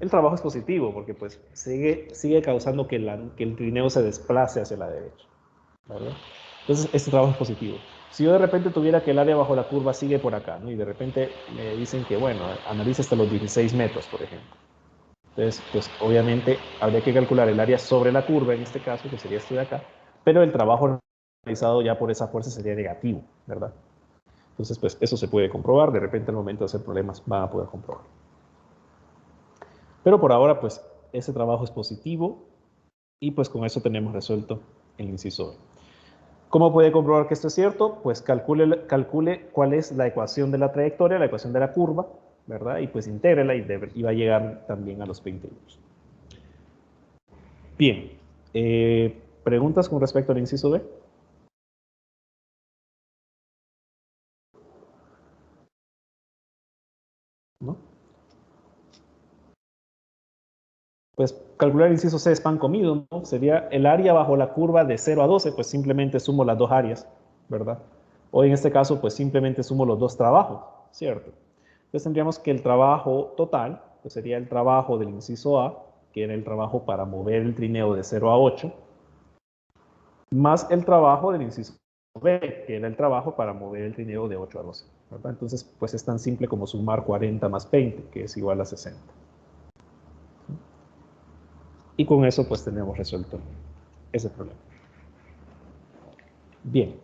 el trabajo es positivo porque pues sigue causando que el trineo se desplace hacia la derecha, ¿verdad? Entonces este trabajo es positivo. Si yo de repente tuviera que el área bajo la curva sigue por acá, ¿no? Y de repente me dicen que, bueno, analice hasta los 16 metros, por ejemplo. Entonces, pues obviamente habría que calcular el área sobre la curva, en este caso, que sería este de acá, pero el trabajo realizado ya por esa fuerza sería negativo, ¿verdad? Entonces, pues eso se puede comprobar, de repente al momento de hacer problemas van a poder comprobarlo. Pero por ahora, pues ese trabajo es positivo y pues con eso tenemos resuelto el inciso B. ¿Cómo puede comprobar que esto es cierto? Pues calcule cuál es la ecuación de la trayectoria, la ecuación de la curva, ¿verdad? Y pues intégrela y va a llegar también a los 20 joules. Bien, ¿preguntas con respecto al inciso B? ¿No? Pues calcular el inciso C es pan comido, ¿no? Sería el área bajo la curva de 0 a 12, pues simplemente sumo las dos áreas, ¿verdad? O en este caso, pues simplemente sumo los dos trabajos, ¿cierto? Entonces tendríamos que el trabajo total, pues sería el trabajo del inciso A, que era el trabajo para mover el trineo de 0 a 8, más el trabajo del inciso B, que era el trabajo para mover el trineo de 8 a 12, ¿verdad? Entonces, pues es tan simple como sumar 40 más 20, que es igual a 60. Y con eso, pues tenemos resuelto ese problema. Bien,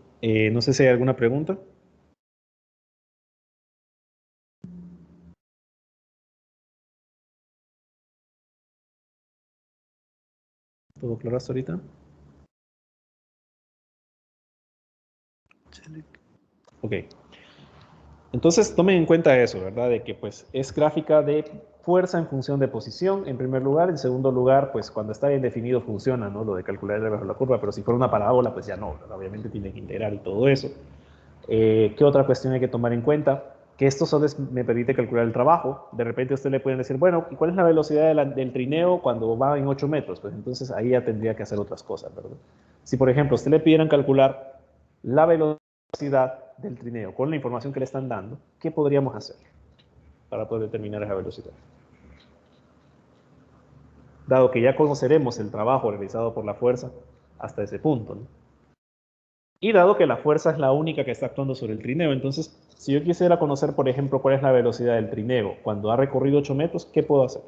no sé si hay alguna pregunta. ¿Todo claro hasta ahorita? Ok. Entonces tomen en cuenta eso, ¿verdad? De que pues es gráfica de fuerza en función de posición, en primer lugar. En segundo lugar, pues cuando está bien definido funciona, ¿no? Lo de calcular el área bajo la curva, pero si fuera una parábola, pues ya no, ¿verdad? Obviamente tiene que integrar y todo eso. ¿Qué otra cuestión hay que tomar en cuenta? Que esto solo me permite calcular el trabajo. De repente a usted le pueden decir, bueno, ¿y cuál es la velocidad del trineo cuando va en 8 metros? Pues entonces ahí ya tendría que hacer otras cosas, ¿verdad? Si por ejemplo usted le pidieran calcular la velocidad del trineo con la información que le están dando, ¿qué podríamos hacer para poder determinar esa velocidad? Dado que ya conoceremos el trabajo realizado por la fuerza hasta ese punto, ¿no? Y dado que la fuerza es la única que está actuando sobre el trineo, entonces, si yo quisiera conocer, por ejemplo, cuál es la velocidad del trineo cuando ha recorrido 8 metros, ¿qué puedo hacer?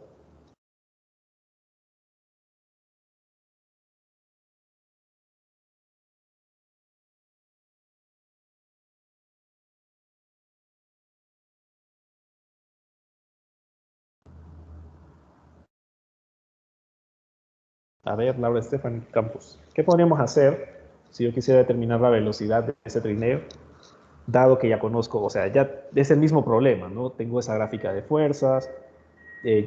A ver, Laura Estefan Campos, ¿qué podríamos hacer si yo quisiera determinar la velocidad de ese trineo? Dado que ya conozco, o sea, ya es el mismo problema, ¿no? Tengo esa gráfica de fuerzas,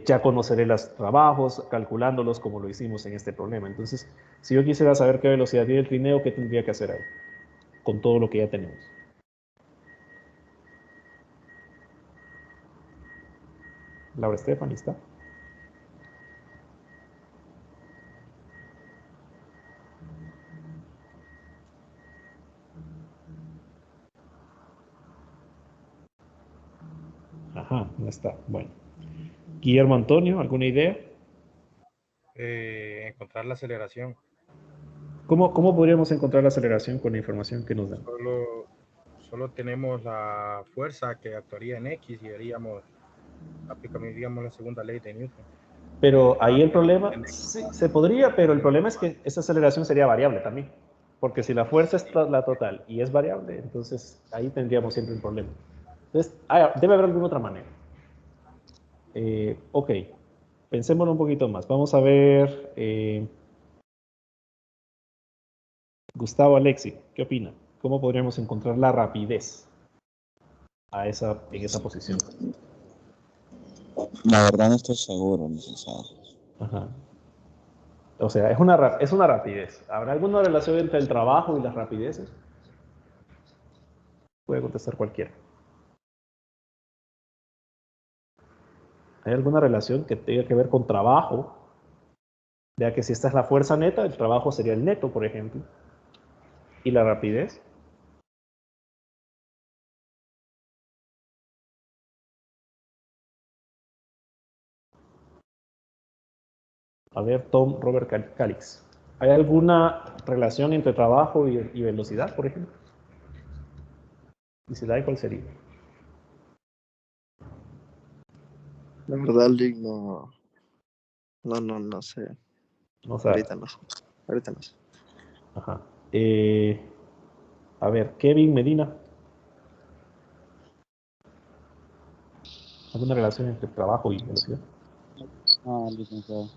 ya conoceré los trabajos, calculándolos como lo hicimos en este problema. Entonces, si yo quisiera saber qué velocidad tiene el trineo, ¿qué tendría que hacer ahí? Con todo lo que ya tenemos. Laura Estefan, ¿está? Ajá, no está. Bueno. Guillermo Antonio, ¿alguna idea? Encontrar la aceleración. ¿Cómo podríamos encontrar la aceleración con la información que nos dan? Solo tenemos la fuerza que actuaría en X y aplicaríamos la segunda ley de Newton. Pero ahí el problema, sí, se podría, pero el problema es que esa aceleración sería variable también. Porque si la fuerza es la total y es variable, entonces ahí tendríamos siempre un problema. Entonces, debe haber alguna otra manera. Ok, pensémoslo un poquito más. Vamos a ver, Gustavo Alexi, ¿qué opina? ¿Cómo podríamos encontrar la rapidez en esa posición? La verdad no estoy seguro, licenciado. Ajá. O sea, es una rapidez. ¿Habrá alguna relación entre el trabajo y las rapideces? Puede contestar cualquiera. ¿Hay alguna relación que tenga que ver con trabajo? Ya que si esta es la fuerza neta, el trabajo sería el neto, por ejemplo. ¿Y la rapidez? A ver, Tom Robert Calix. ¿Hay alguna relación entre trabajo y velocidad, por ejemplo? Y si la hay, ¿cuál sería? La verdad, Lick, no sé. No sabe. Ahorita no sé. Ajá. A ver, Kevin Medina. ¿Alguna relación entre trabajo y velocidad? Ah, licenciado.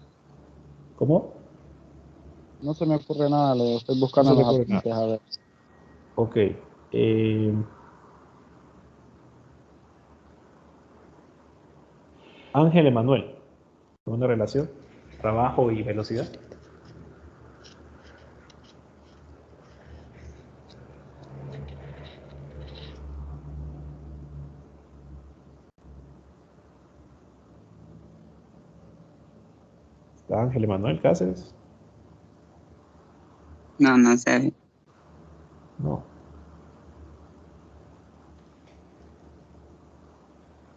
¿Cómo? No se me ocurre nada, lo estoy buscando en los apuntes, a ver. Ok. Ángel Emanuel. ¿Alguna relación? ¿Trabajo y velocidad? ¿Está Ángel Emanuel Cáceres? No sé. No.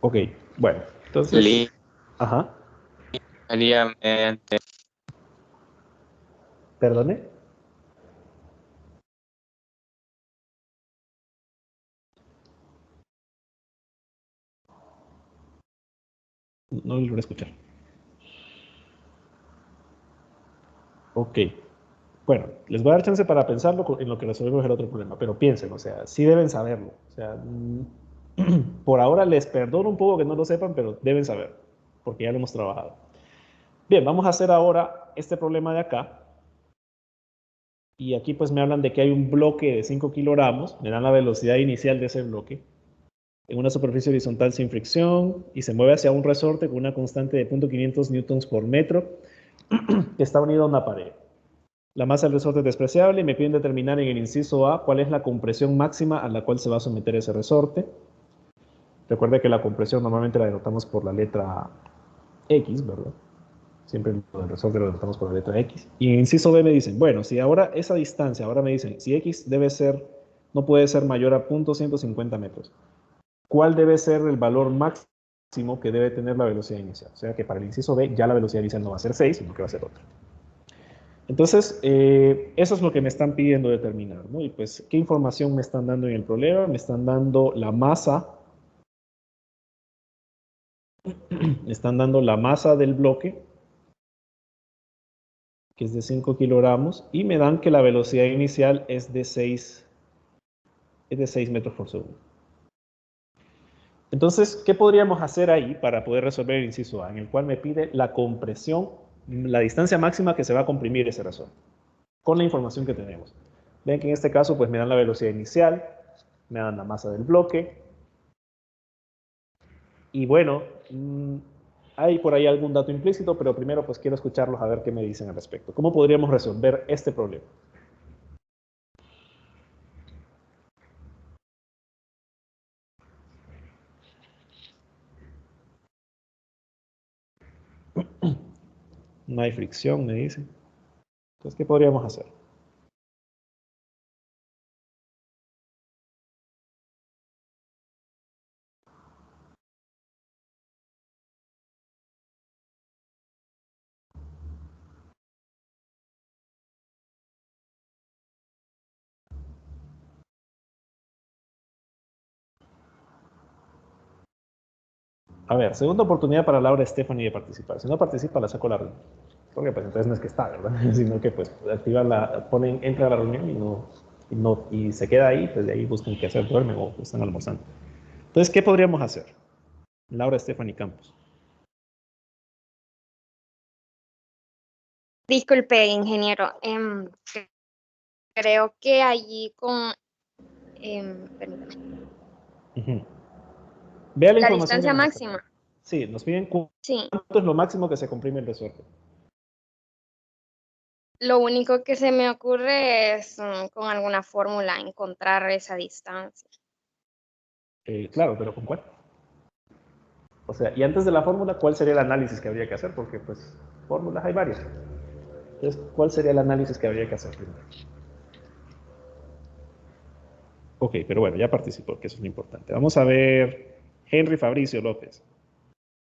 Ok, bueno, entonces... Ajá. Haría mediante ¿Perdone? No lo logré escuchar. Ok. Bueno, les voy a dar chance para pensarlo en lo que resolvemos el otro problema, pero piensen, o sea, sí deben saberlo. O sea, por ahora les perdono un poco que no lo sepan, pero deben saberlo, porque ya lo hemos trabajado. Bien, vamos a hacer ahora este problema de acá. Y aquí pues me hablan de que hay un bloque de 5 kilogramos, me dan la velocidad inicial de ese bloque, en una superficie horizontal sin fricción, y se mueve hacia un resorte con una constante de 0.500 newtons por metro, que está unido a una pared. La masa del resorte es despreciable y me piden determinar en el inciso A cuál es la compresión máxima a la cual se va a someter ese resorte. Recuerde que la compresión normalmente la denotamos por la letra X, ¿verdad? Siempre lo del resorte lo denotamos por la letra X. Y en el inciso B me dicen, bueno, si ahora esa distancia, ahora me dicen, si X no puede ser mayor a 0.150 metros, ¿cuál debe ser el valor máximo que debe tener la velocidad inicial? O sea que para el inciso B ya la velocidad inicial no va a ser 6, sino que va a ser otra. Entonces, eso es lo que me están pidiendo determinar, ¿no? Y pues, ¿qué información me están dando en el problema? Me están dando la masa. Me están dando la masa del bloque, que es de 5 kilogramos, y me dan que la velocidad inicial es de 6 metros por segundo. Entonces, ¿qué podríamos hacer ahí para poder resolver el inciso A? En el cual me pide la compresión la distancia máxima que se va a comprimir ese resorte, con la información que tenemos. Ven que en este caso pues me dan la velocidad inicial, me dan la masa del bloque, y bueno, hay por ahí algún dato implícito, pero primero pues quiero escucharlos a ver qué me dicen al respecto. ¿Cómo podríamos resolver este problema? No hay fricción, me dicen. Entonces, ¿qué podríamos hacer? A ver, segunda oportunidad para Laura Stephanie de participar. Si no participa, la saco a la reunión. Porque pues entonces no es que está, ¿verdad? Sino que pues activa entra a la reunión y se queda ahí, pues de ahí buscan qué hacer, duermen o están almorzando. Entonces, ¿qué podríamos hacer? Laura Stephanie Campos. Disculpe, ingeniero. Creo que allí con... permítame. Vea la La información. distancia máxima. Sí, nos piden Sí. cuánto es lo máximo que se comprime el resorte. Lo único que se me ocurre es con alguna fórmula encontrar esa distancia. Claro, pero ¿con cuál? O sea, y antes de la fórmula, ¿cuál sería el análisis que habría que hacer? Porque pues fórmulas hay varias. Entonces, ¿cuál sería el análisis que habría que hacer primero? Ok, pero bueno, ya participó, que eso es lo importante. Vamos a ver Henry Fabricio López.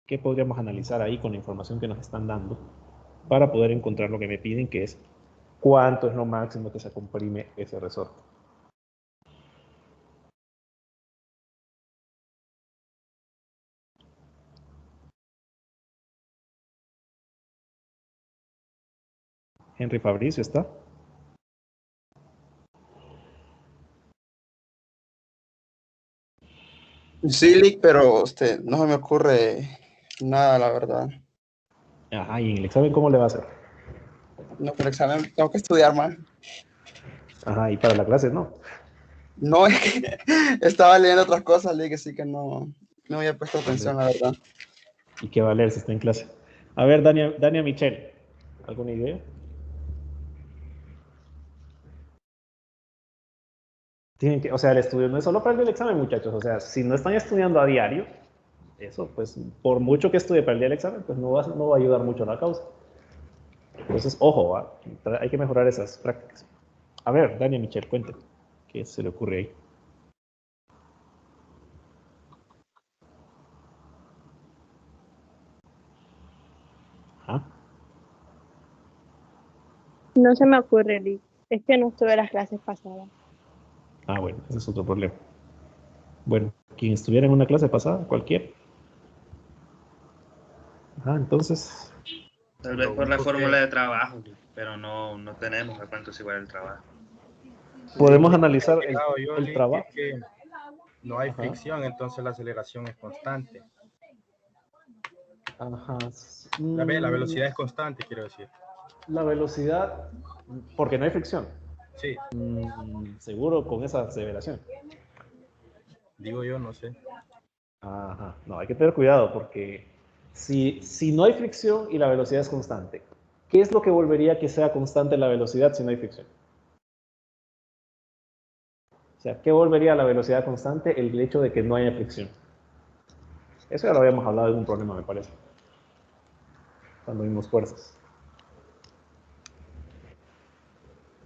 ¿Qué podríamos analizar ahí con la información que nos están dando para poder encontrar lo que me piden, que es cuánto es lo máximo que se comprime ese resorte? Henry Fabricio, ¿está? Sí, pero no se me ocurre nada, la verdad. Ajá, ¿y en el examen cómo le va a hacer? No, para el examen tengo que estudiar más. Ajá, y para la clase no. No, es que estaba leyendo otras cosas, leí que sí que no había puesto atención, la verdad. ¿Y qué va a leer si está en clase? A ver, Dania Michel, ¿alguna idea? Tienen que, o sea, el estudio no es solo para el examen, muchachos. O sea, si no están estudiando a diario, eso, pues, por mucho que estudie para el día del examen, pues no va a ayudar mucho a la causa. Entonces, ojo, ¿va? Hay que mejorar esas prácticas. A ver, Dania Michel, cuente. ¿Qué se le ocurre ahí? ¿Ah? No se me ocurre, Lick. Es que no estuve en las clases pasadas. Ah, bueno, ese es otro problema. Bueno, quien estuviera en una clase pasada, cualquiera. Ah, entonces... Tal vez por la fórmula de trabajo, pero no tenemos a cuánto es igual el trabajo. Podemos analizar el trabajo. Es que no hay fricción, entonces la aceleración es constante. Ajá. La velocidad es constante, quiero decir. La velocidad, porque no hay fricción. Sí. Seguro con esa aseveración. Digo yo, no sé. Ajá. No, hay que tener cuidado porque si no hay fricción y la velocidad es constante, ¿qué es lo que volvería a que sea constante la velocidad si no hay fricción? O sea, ¿qué volvería a la velocidad constante? El hecho de que no haya fricción. Eso ya lo habíamos hablado de un problema, me parece. Cuando vimos fuerzas.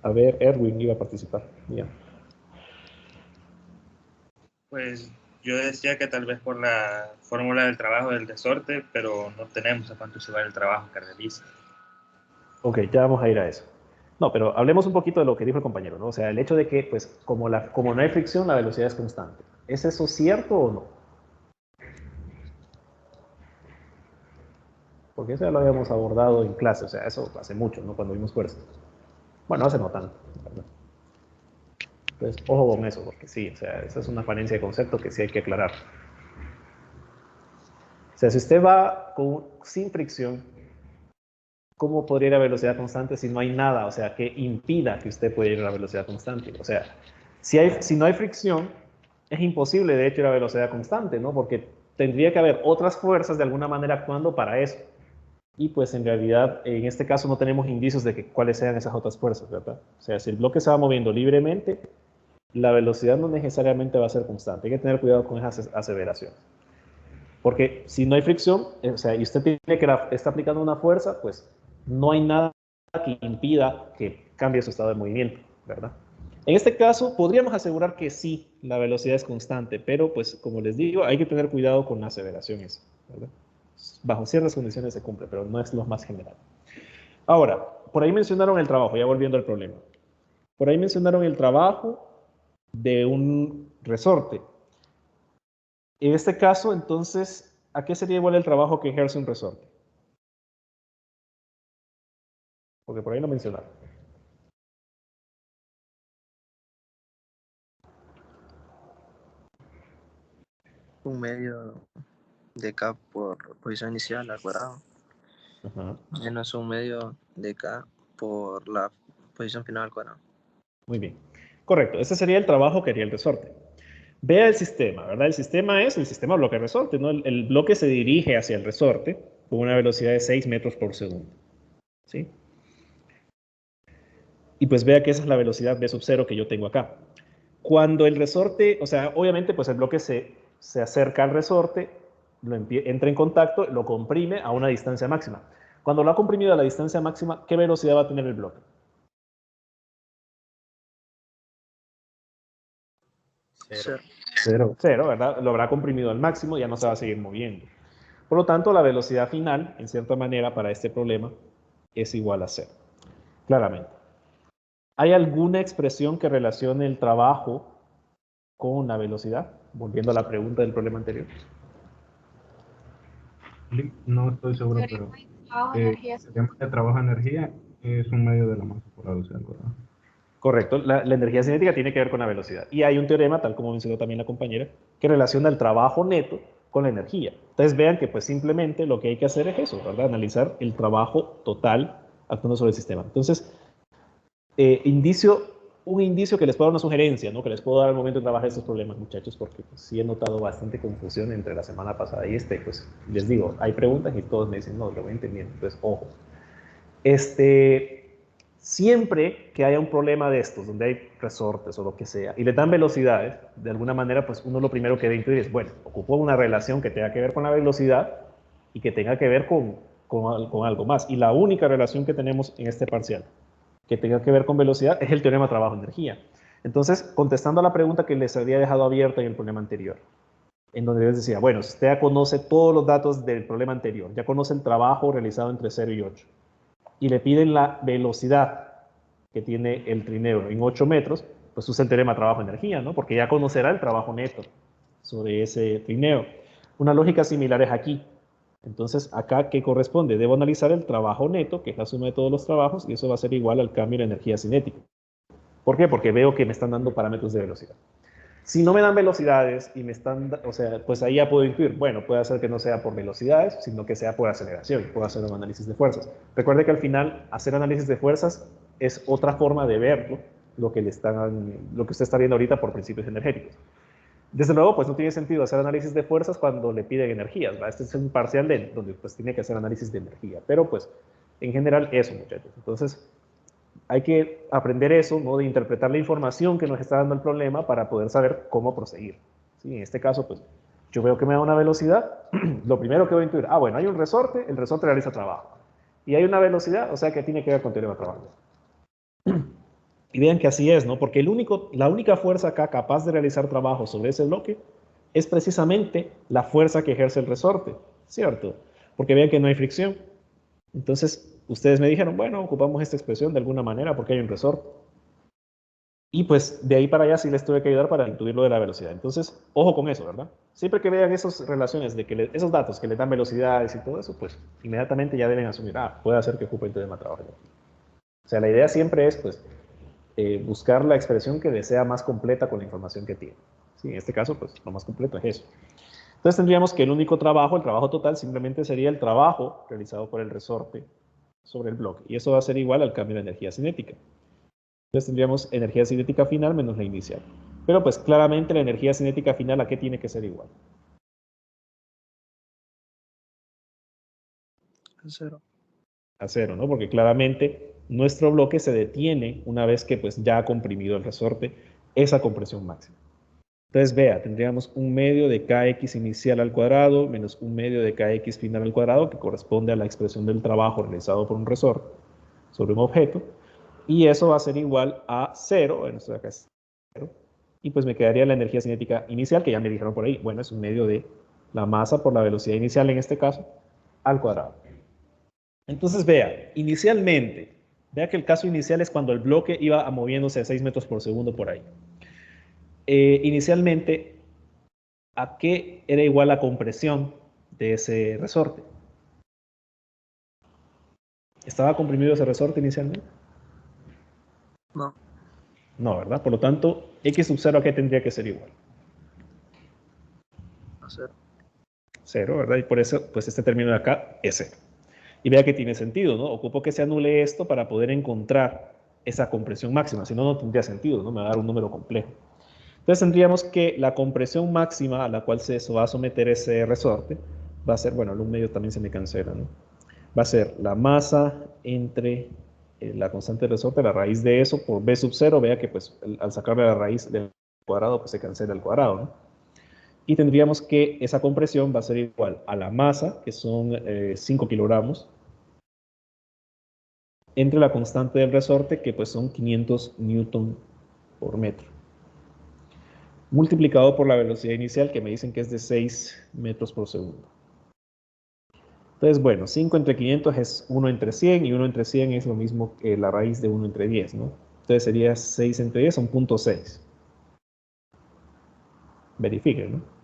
A ver, Erwin iba a participar. Bien. Pues yo decía que tal vez por la fórmula del trabajo del resorte, pero no tenemos a cuánto se va el trabajo que realiza. Ok, ya vamos a ir a eso. No, pero hablemos un poquito de lo que dijo el compañero, ¿no? O sea, el hecho de que, pues, como no hay fricción, la velocidad es constante. ¿Es eso cierto o no? Porque eso ya lo habíamos abordado en clase, o sea, eso hace mucho, ¿no? Cuando vimos fuerza. Bueno, hace no tanto, ¿verdad? Entonces, ojo con eso, porque sí, o sea, esa es una falencia de concepto que sí hay que aclarar. O sea, si usted va sin fricción, ¿cómo podría ir a velocidad constante si no hay nada? O sea, que impida que usted pueda ir a la velocidad constante. O sea, si no hay fricción, es imposible de hecho ir a velocidad constante, ¿no? Porque tendría que haber otras fuerzas de alguna manera actuando para eso. Y pues en realidad, en este caso no tenemos indicios de que cuáles sean esas otras fuerzas, ¿verdad? O sea, si el bloque se va moviendo libremente, la velocidad no necesariamente va a ser constante. Hay que tener cuidado con esas aseveraciones. Porque si no hay fricción, o sea, y usted tiene que está aplicando una fuerza, pues no hay nada que impida que cambie su estado de movimiento, ¿verdad? En este caso, podríamos asegurar que sí, la velocidad es constante, pero pues como les digo, hay que tener cuidado con las aseveraciones, ¿verdad? Bajo ciertas condiciones se cumple, pero no es lo más general. Ahora, por ahí mencionaron el trabajo, ya volviendo al problema. Por ahí mencionaron el trabajo de un resorte. En este caso, entonces, ¿a qué sería igual el trabajo que ejerce un resorte? Porque por ahí lo mencionaron. Un medio de K por posición inicial al cuadrado. Ajá. Menos un medio de K por la posición final al cuadrado. Muy bien. Correcto. Ese sería el trabajo que haría el resorte. Vea el sistema, ¿verdad? El sistema es el sistema bloque-resorte, ¿no? El bloque se dirige hacia el resorte con una velocidad de 6 metros por segundo. ¿Sí? Y pues vea que esa es la velocidad v sub 0 que yo tengo acá. Cuando el resorte, o sea, obviamente pues el bloque se acerca al resorte, entra en contacto, lo comprime a una distancia máxima. Cuando lo ha comprimido a la distancia máxima, ¿qué velocidad va a tener el bloque? Cero, ¿verdad? Lo habrá comprimido al máximo, ya no se va a seguir moviendo. Por lo tanto, la velocidad final, en cierta manera, para este problema, es igual a 0. Claramente. ¿Hay alguna expresión que relacione el trabajo con la velocidad? Volviendo a la pregunta del problema anterior. No estoy seguro, pero el tema de trabajo de energía es un medio de la masa por la velocidad, ¿verdad? Correcto, la energía cinética tiene que ver con la velocidad. Y hay un teorema, tal como mencionó también la compañera, que relaciona el trabajo neto con la energía. Entonces vean que pues simplemente lo que hay que hacer es eso, ¿verdad? Analizar el trabajo total actuando sobre el sistema. Entonces, un indicio que les puedo dar una sugerencia, ¿no? Que les puedo dar al momento de trabajar estos problemas, muchachos, porque pues, sí he notado bastante confusión entre la semana pasada y pues les digo, hay preguntas y todos me dicen, no, lo voy entendiendo, entonces, ojo. Siempre que haya un problema de estos, donde hay resortes o lo que sea, y le dan velocidades, de alguna manera, pues uno lo primero que debe intuir es, bueno, ocupo una relación que tenga que ver con la velocidad y que tenga que ver con algo más. Y la única relación que tenemos en este parcial que tenga que ver con velocidad es el teorema trabajo-energía. Entonces, contestando a la pregunta que les había dejado abierta en el problema anterior, en donde les decía, bueno, si usted ya conoce todos los datos del problema anterior, ya conoce el trabajo realizado entre 0 y 8, y le piden la velocidad que tiene el trineo en 8 metros, pues usa el teorema trabajo-energía, ¿no? Porque ya conocerá el trabajo neto sobre ese trineo. Una lógica similar es aquí. Entonces, acá, ¿qué corresponde? Debo analizar el trabajo neto, que es la suma de todos los trabajos, y eso va a ser igual al cambio de energía cinética. ¿Por qué? Porque veo que me están dando parámetros de velocidad. Si no me dan velocidades y me están, o sea, pues ahí ya puedo intuir, bueno, puede ser que no sea por velocidades, sino que sea por aceleración, puedo hacer un análisis de fuerzas. Recuerde que al final, hacer análisis de fuerzas es otra forma de verlo, lo que usted está viendo ahorita por principios energéticos. Desde luego, pues no tiene sentido hacer análisis de fuerzas cuando le piden energías, ¿verdad? Este es un parcial donde pues tiene que hacer análisis de energía, pero pues en general eso, muchachos. Entonces, hay que aprender eso, ¿no? De interpretar la información que nos está dando el problema para poder saber cómo proseguir. ¿Sí? En este caso, pues yo veo que me da una velocidad, lo primero que voy a intuir, bueno, hay un resorte, el resorte realiza trabajo. Y hay una velocidad, o sea que tiene que ver con teorema de trabajo. Y vean que así es, ¿no? Porque la única fuerza acá capaz de realizar trabajo sobre ese bloque es precisamente la fuerza que ejerce el resorte, ¿cierto? Porque vean que no hay fricción. Entonces, ustedes me dijeron, bueno, ocupamos esta expresión de alguna manera porque hay un resorte. Y pues de ahí para allá sí les tuve que ayudar para intuir lo de la velocidad. Entonces, ojo con eso, ¿verdad? Siempre que vean esas relaciones, esos datos que les dan velocidades y todo eso, pues inmediatamente ya deben asumir, puede ser que ocupe el teorema de trabajo. O sea, la idea siempre es, pues, buscar la expresión que desea más completa con la información que tiene. Sí, en este caso, pues, lo más completo es eso. Entonces tendríamos que el único trabajo, el trabajo total, simplemente sería el trabajo realizado por el resorte sobre el bloque. Y eso va a ser igual al cambio de energía cinética. Entonces tendríamos energía cinética final menos la inicial. Pero pues claramente la energía cinética final, ¿a qué tiene que ser igual? A cero. A cero, ¿no? Porque claramente nuestro bloque se detiene una vez que pues ya ha comprimido el resorte esa compresión máxima. Entonces vea, tendríamos un medio de kx inicial al cuadrado menos un medio de kx final al cuadrado, que corresponde a la expresión del trabajo realizado por un resorte sobre un objeto, y eso va a ser igual a 0, bueno, esto de acá es 0, y pues me quedaría la energía cinética inicial, que ya me dijeron por ahí, bueno, es un medio de la masa por la velocidad inicial en este caso, al cuadrado. Entonces vea, inicialmente, vea que el caso inicial es cuando el bloque iba moviéndose a 6 metros por segundo por ahí. Inicialmente, ¿a qué era igual la compresión de ese resorte? ¿Estaba comprimido ese resorte inicialmente? No. No, ¿verdad? Por lo tanto, x sub 0 ¿a qué tendría que ser igual? A cero. 0, ¿verdad? Y por eso, pues este término de acá es 0. Y vea que tiene sentido, ¿no? Ocupo que se anule esto para poder encontrar esa compresión máxima, si no, no tendría sentido, ¿no? Me va a dar un número complejo. Entonces tendríamos que la compresión máxima a la cual se va a someter ese resorte va a ser, bueno, el medio también se me cancela, ¿no? Va a ser la masa entre la constante del resorte, la raíz de eso por b sub 0, vea que pues al sacarle la raíz del cuadrado, pues se cancela el cuadrado, ¿no? Y tendríamos que esa compresión va a ser igual a la masa, que son 5 kilogramos, entre la constante del resorte, que pues son 500 newton por metro, multiplicado por la velocidad inicial, que me dicen que es de 6 metros por segundo. Entonces, bueno, 5 entre 500 es 1 entre 100, y 1 entre 100 es lo mismo que la raíz de 1 entre 10, ¿no? Entonces sería 6 entre 10, son 0.6. Verifiquen, ¿no?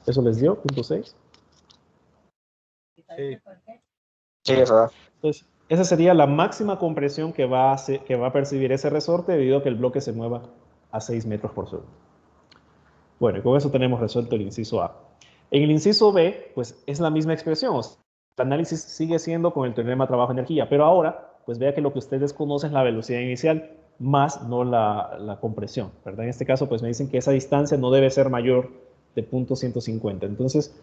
¿Eso les dio? ¿0.6? Sí. Sí, ¿verdad? Entonces, esa sería la máxima compresión que va a percibir ese resorte debido a que el bloque se mueva a 6 metros por segundo. Bueno, y con eso tenemos resuelto el inciso A. En el inciso B, pues es la misma expresión. O sea, el análisis sigue siendo con el teorema trabajo-energía, pero ahora, pues vea que lo que ustedes conocen es la velocidad inicial, más no la compresión, ¿verdad? En este caso, pues me dicen que esa distancia no debe ser mayor de 0.150. Entonces,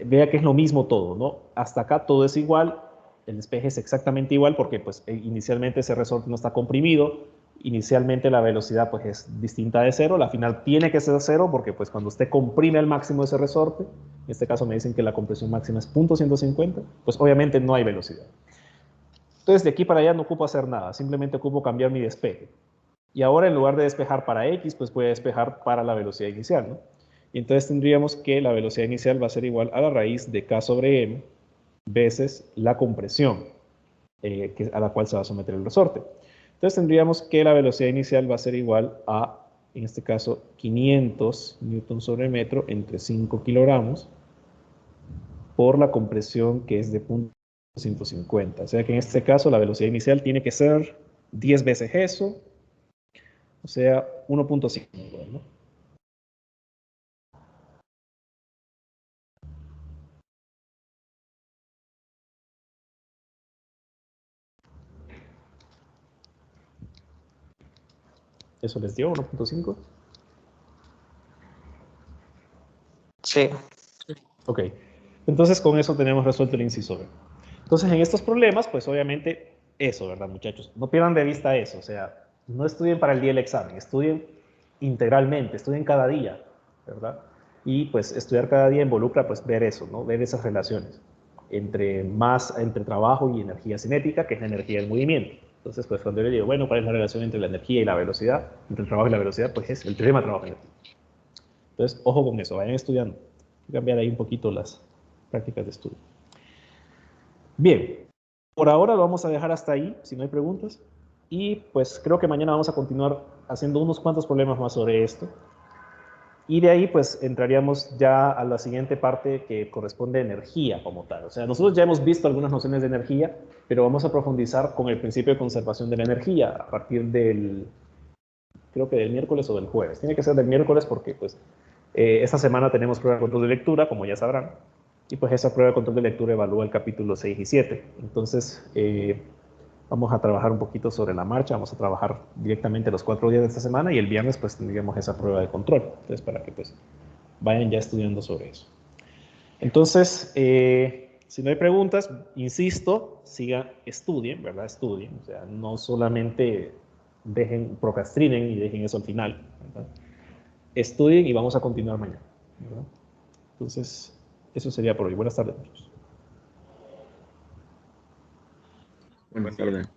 vea que es lo mismo todo, ¿no? Hasta acá todo es igual, el despeje es exactamente igual porque pues inicialmente ese resorte no está comprimido, inicialmente la velocidad pues es distinta de 0, la final tiene que ser 0 porque pues cuando usted comprime al máximo ese resorte, en este caso me dicen que la compresión máxima es 0.150, pues obviamente no hay velocidad. Entonces de aquí para allá no ocupo hacer nada, simplemente ocupo cambiar mi despeje. Y ahora en lugar de despejar para x, pues voy a despejar para la velocidad inicial, ¿no? Y entonces tendríamos que la velocidad inicial va a ser igual a la raíz de k sobre m veces la compresión a la cual se va a someter el resorte. Entonces tendríamos que la velocidad inicial va a ser igual a, en este caso, 500 newton sobre metro entre 5 kilogramos por la compresión que es de 0.150. O sea que en este caso la velocidad inicial tiene que ser 10 veces eso, o sea, 1.5, ¿no? ¿Eso les dio 1.5? Sí. Ok. Entonces con eso tenemos resuelto el inciso B. Entonces en estos problemas, pues obviamente eso, ¿verdad, muchachos? No pierdan de vista eso. O sea, no estudien para el día del examen, estudien integralmente, estudien cada día, ¿verdad? Y pues estudiar cada día involucra pues ver eso, ¿no? Ver esas relaciones entre trabajo y energía cinética, que es la energía del movimiento. Entonces, pues cuando yo le digo, bueno, ¿cuál es la relación entre la energía y la velocidad? Entre el trabajo y la velocidad, pues es el teorema trabajo-energía. Entonces, ojo con eso, vayan estudiando. Voy a cambiar ahí un poquito las prácticas de estudio. Bien, por ahora lo vamos a dejar hasta ahí, si no hay preguntas. Y pues creo que mañana vamos a continuar haciendo unos cuantos problemas más sobre esto. Y de ahí pues entraríamos ya a la siguiente parte que corresponde a energía como tal. O sea, nosotros ya hemos visto algunas nociones de energía, pero vamos a profundizar con el principio de conservación de la energía a partir del creo que del miércoles o del jueves. Tiene que ser del miércoles porque pues esta semana tenemos prueba de control de lectura, como ya sabrán, y pues esa prueba de control de lectura evalúa el capítulo 6 y 7. Entonces, vamos a trabajar un poquito sobre la marcha, vamos a trabajar directamente los 4 días de esta semana y el viernes pues tendríamos esa prueba de control. Entonces, para que pues vayan ya estudiando sobre eso. Entonces, si no hay preguntas, insisto, estudien, ¿verdad? Estudien, o sea, no solamente procrastinen y dejen eso al final, ¿verdad? Estudien y vamos a continuar mañana, ¿verdad? Entonces, eso sería por hoy. Buenas tardes, muchachos. Buenas tardes.